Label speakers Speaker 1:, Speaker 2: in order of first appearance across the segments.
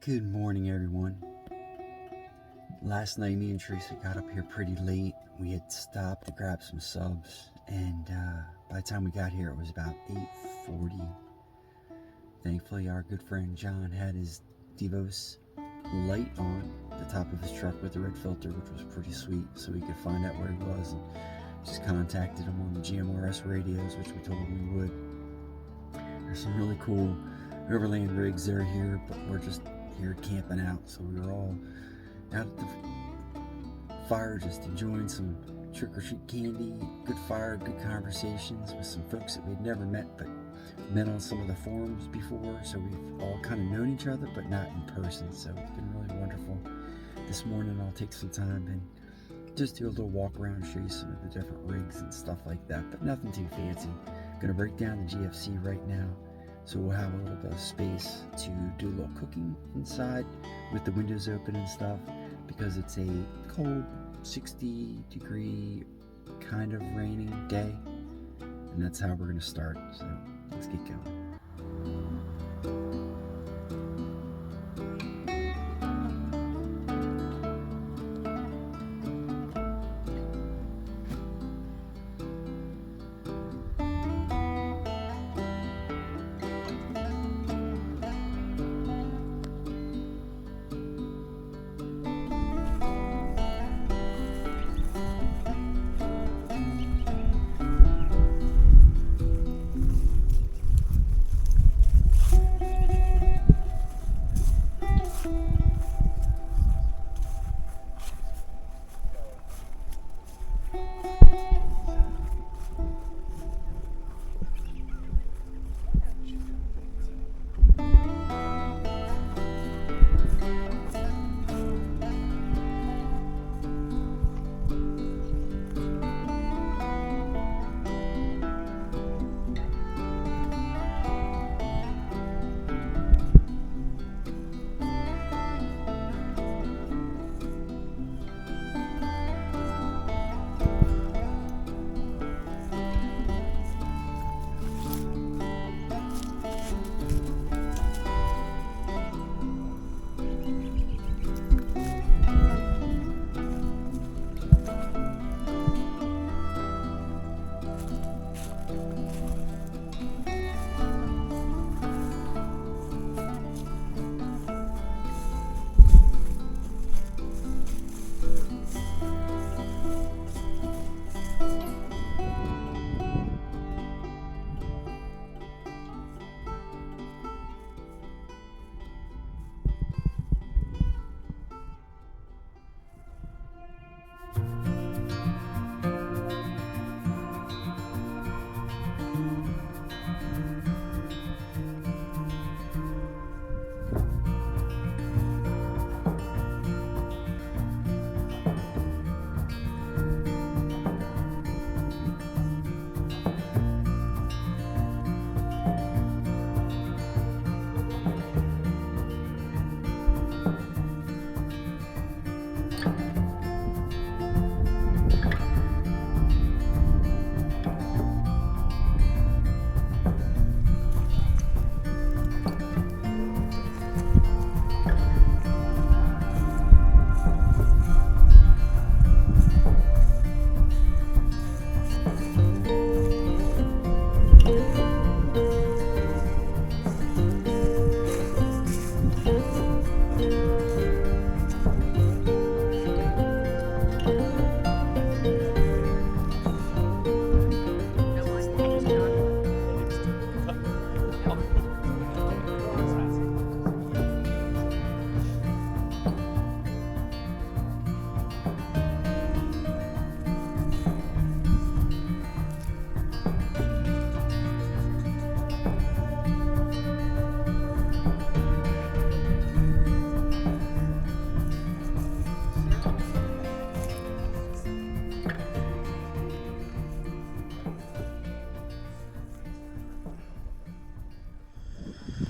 Speaker 1: Good morning, everyone. Last night, me and Teresa got up here pretty late. We had stopped to grab some subs, and by the time we got here, it was about 8:40. Thankfully, our good friend John had his Devos light on the top of his truck with the red filter, which was pretty sweet, so we could find out where he was, and just contacted him on the GMRS radios, which we told him we would. There's some really cool Overland rigs that are here, but we're just here camping out, so we were all out at the fire just enjoying some trick-or-treat candy, good fire, good conversations with some folks that we'd never met but met on some of the forums before, so we've all kind of known each other but not in person, so it's been really wonderful. This morning I'll take some time and just do a little walk around, show you some of the different rigs and stuff like that, but nothing too fancy. I'm gonna break down the GFC right now, so we'll have a little bit of space to do a little cooking inside with the windows open and stuff, because it's a cold 60-degree kind of rainy day, and that's how we're going to start. So let's get going.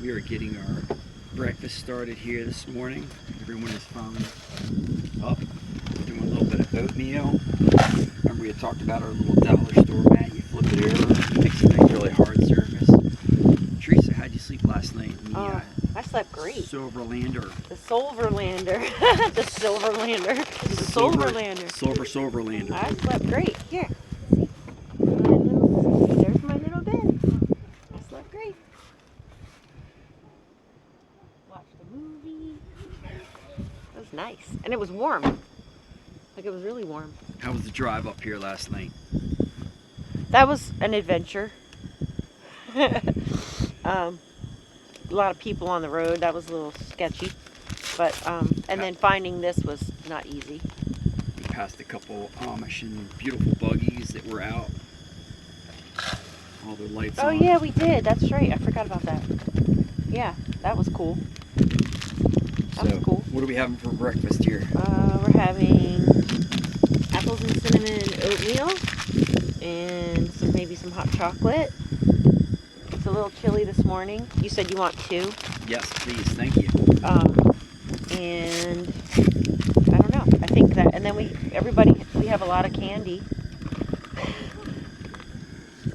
Speaker 1: We are getting our breakfast started here this morning. Everyone is finally up. We're doing a little bit of oatmeal. Remember we had talked about our little dollar store mat. You flip it over, it makes a nice really hard surface. Teresa, how'd you sleep last night?
Speaker 2: I slept great. great.
Speaker 1: Soulverlander.
Speaker 2: The Soulverlander. The Soulverlander. The Soulverlander.
Speaker 1: Soulverlander.
Speaker 2: I slept great. Here. See? There's my little bed. I slept great. Watched the movie. It was nice. And it was warm. Like, it was really warm.
Speaker 1: How was the drive up here last night?
Speaker 2: That was an adventure. A lot of people on the road. That was a little sketchy. But, and then finding this was not easy.
Speaker 1: We passed a couple Amish and beautiful buggies that were out. All their lights on.
Speaker 2: Oh, yeah, we did. That's right. I forgot about that. Yeah, that was cool. That was cool.
Speaker 1: What are we having for breakfast here?
Speaker 2: We're having apples and cinnamon oatmeal and maybe some hot chocolate. It's a little chilly this morning. You said you want 2?
Speaker 1: Yes, please. Thank you.
Speaker 2: And I don't know. I think that, and then we have a lot of candy.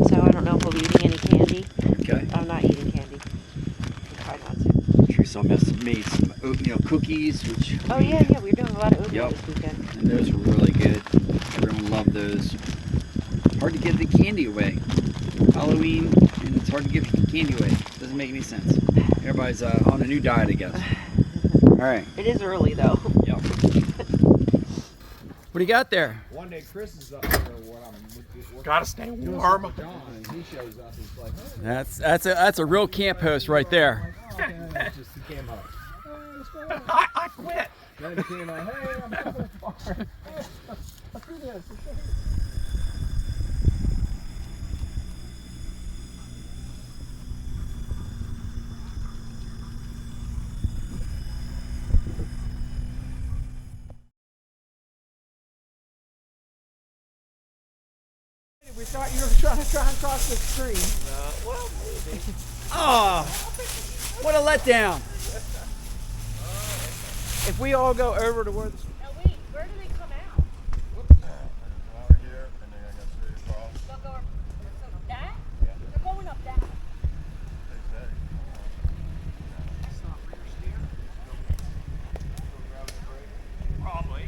Speaker 2: So I don't know if we'll be eating any candy.
Speaker 1: Okay.
Speaker 2: I'm not eating candy. I'll try not to.
Speaker 1: Teresa made some oatmeal cookies, which.
Speaker 2: Oh yeah, we're doing a lot of oatmeal this weekend.
Speaker 1: And those were really good. Everyone loved those. Hard to give the candy away. Halloween, and it's hard to give candy away. Doesn't make any sense. Everybody's on a new diet, I guess. All right.
Speaker 2: It is early though.
Speaker 1: Yep. What do you got there?
Speaker 3: One day Chris is up there when I'm
Speaker 4: gotta stay warm.
Speaker 3: John, and he shows up. He's like, hey,
Speaker 1: That's a real camp host right there.
Speaker 3: just he came up. Hey, what's going on?
Speaker 4: I quit.
Speaker 3: Then he came like, hey, I'm coming to the bar. Hey, let's do this. We thought you were trying to cross the stream.
Speaker 4: Well, maybe.
Speaker 1: Oh, what a letdown.
Speaker 3: If we all go over to where the
Speaker 2: Now wait, where do they come out?
Speaker 4: Over here, and then I got straight across.
Speaker 2: They'll go up that? Yeah. They're going up that.
Speaker 4: Probably.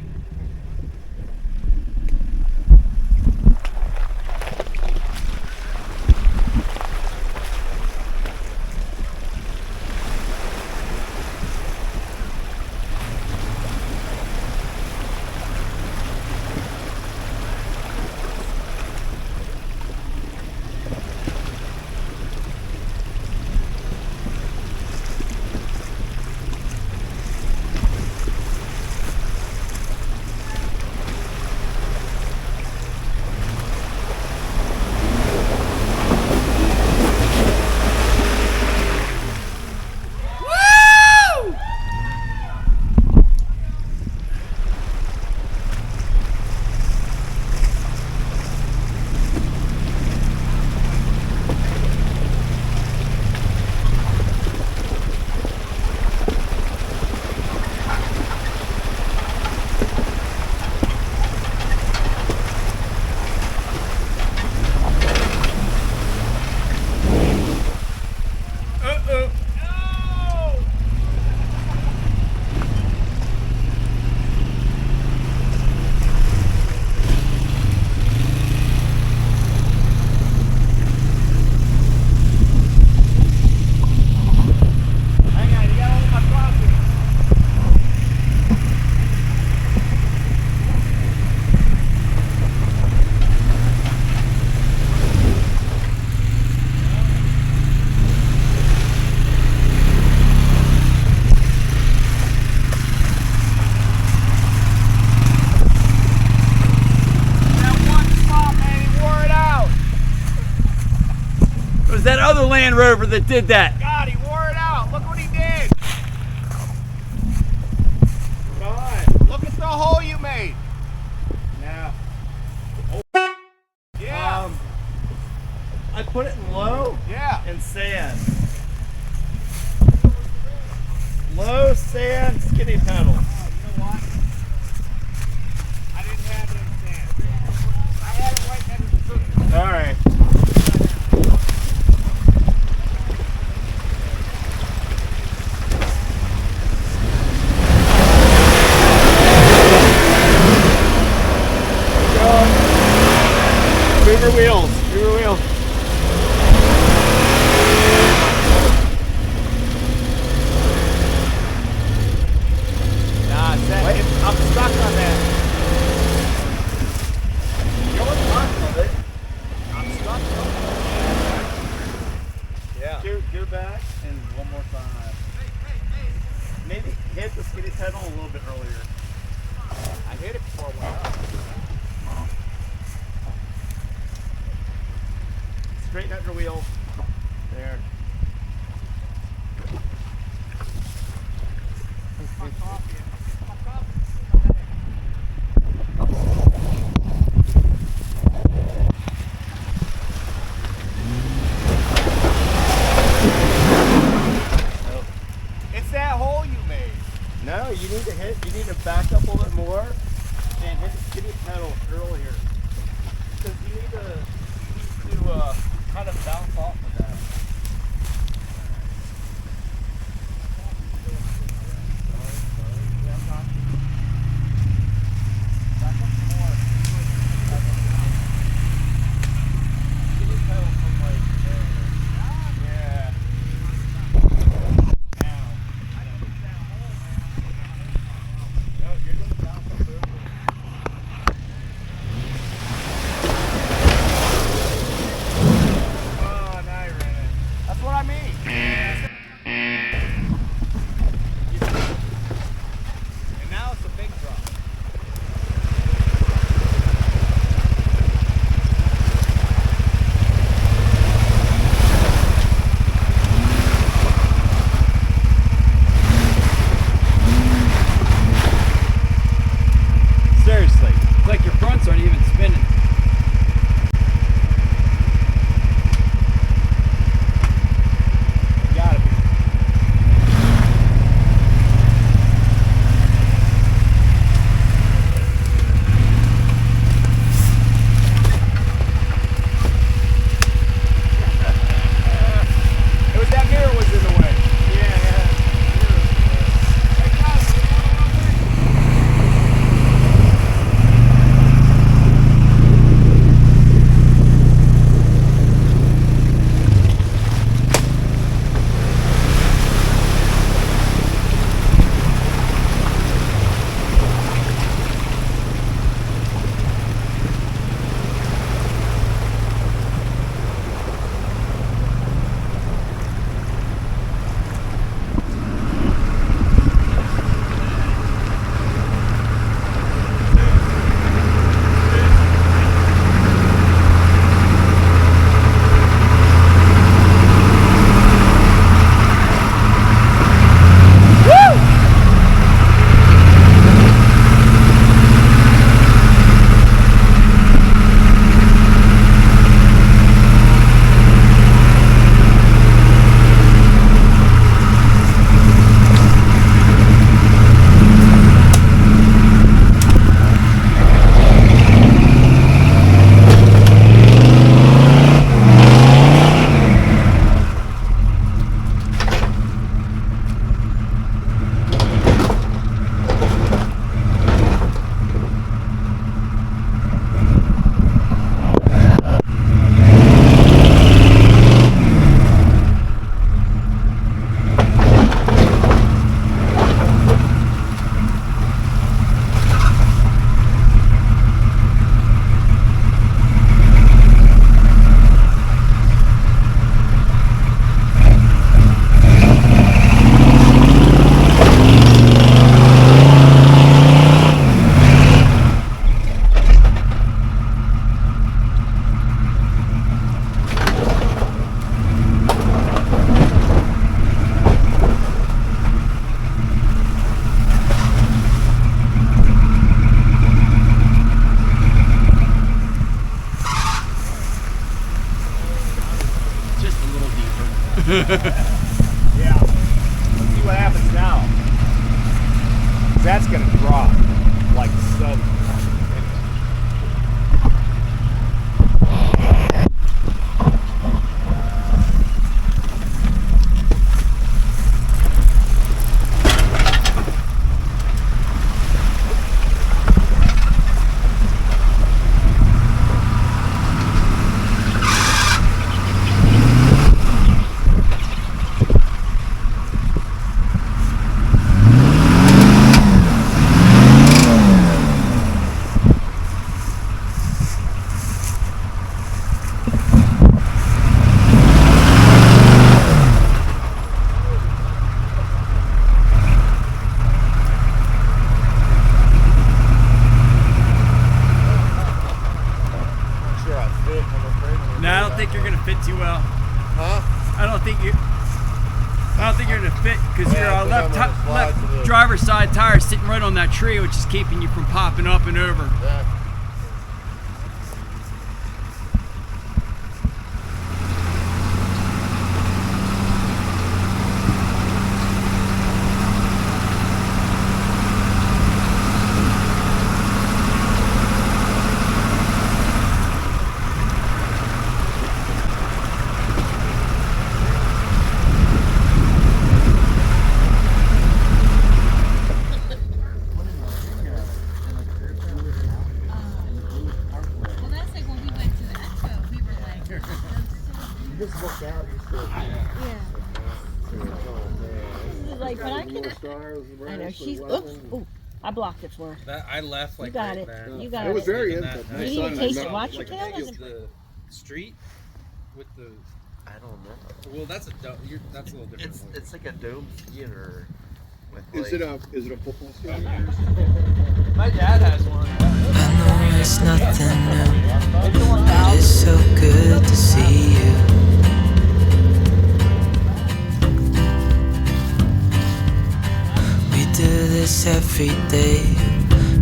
Speaker 1: That other Land Rover that did that.
Speaker 4: God, he wore it out. Look what he did. God, look at the hole you made.
Speaker 3: Now,
Speaker 4: Yeah.
Speaker 3: I put it in low
Speaker 4: Yeah.
Speaker 3: and sand. Low sand, skinny pedals.
Speaker 4: You know what? I didn't have it in sand. I had it right next to the cookie.
Speaker 3: All right.
Speaker 4: Rear wheels. Rear wheels. Nah, I'm stuck on that.
Speaker 3: You're on top of it.
Speaker 4: I'm stuck on it. Yeah.
Speaker 3: Gear back and one more time. Maybe hit the skiddy pedal a little bit earlier.
Speaker 4: I hit it before it went up.
Speaker 3: Straighten out your wheel. There.
Speaker 4: It's that hole you made.
Speaker 3: No, you need to back up a little bit more and hit the skiddy pedal earlier. Because you need to kind of bounce off of that. Back up some more. Skiddy pedal from like there. Yeah. No, you're going to bounce up there.
Speaker 4: Oh, now you're in it. That's what I mean. And now it's a big drop.
Speaker 1: Seriously, it's like your fronts aren't even spinning.
Speaker 4: Gotta be. It was that mirror was in the way. Yeah. Let's see what happens now. That's gonna drop like suddenly.
Speaker 3: think you're gonna fit too well.
Speaker 4: Huh?
Speaker 3: I don't think you're gonna fit because
Speaker 4: Yeah,
Speaker 3: your
Speaker 4: 'cause I'm gonna slide to the-
Speaker 3: left driver's side tire is sitting right on that tree, which is keeping you from popping up and over.
Speaker 4: Yeah.
Speaker 5: Well, that's like when we went to the Expo, we were like,
Speaker 4: Just look out, you still.
Speaker 5: yeah. Like, but I can. I know she's. Oops. Ooh, I blocked it for her.
Speaker 6: That I left like
Speaker 5: You got
Speaker 6: right
Speaker 5: it.
Speaker 6: there.
Speaker 5: You got
Speaker 4: It was
Speaker 5: it.
Speaker 4: very
Speaker 6: Taking
Speaker 4: instant.
Speaker 6: that
Speaker 5: You didn't even taste it. Watch your
Speaker 6: like
Speaker 5: tail.
Speaker 6: against the street with the.
Speaker 7: I don't know.
Speaker 6: Well, that's a that's a little different.
Speaker 7: It's like a dome theater. With
Speaker 4: Is it a football stadium?
Speaker 3: My dad has one.
Speaker 8: I know it's nothing new, but it's so good to see you. We do this every day,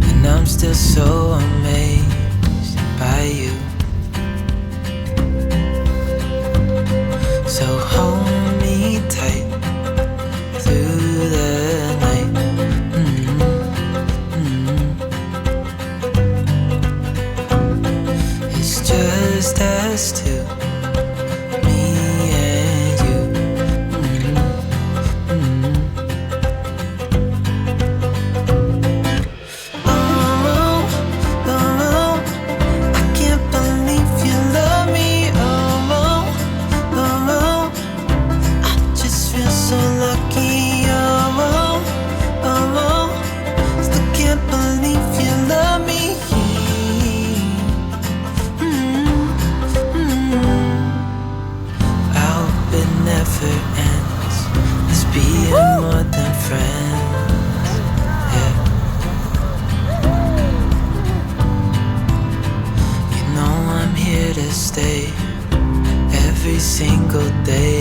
Speaker 8: and I'm still so amazed by you. So hold me tight through the night. It's just us two, me and you. Oh, I can't believe you love me. Oh, I just feel so lucky. Still can't believe you love me. I hope it never ends. Let's be more than friends. Yeah. You know I'm here to stay every single day.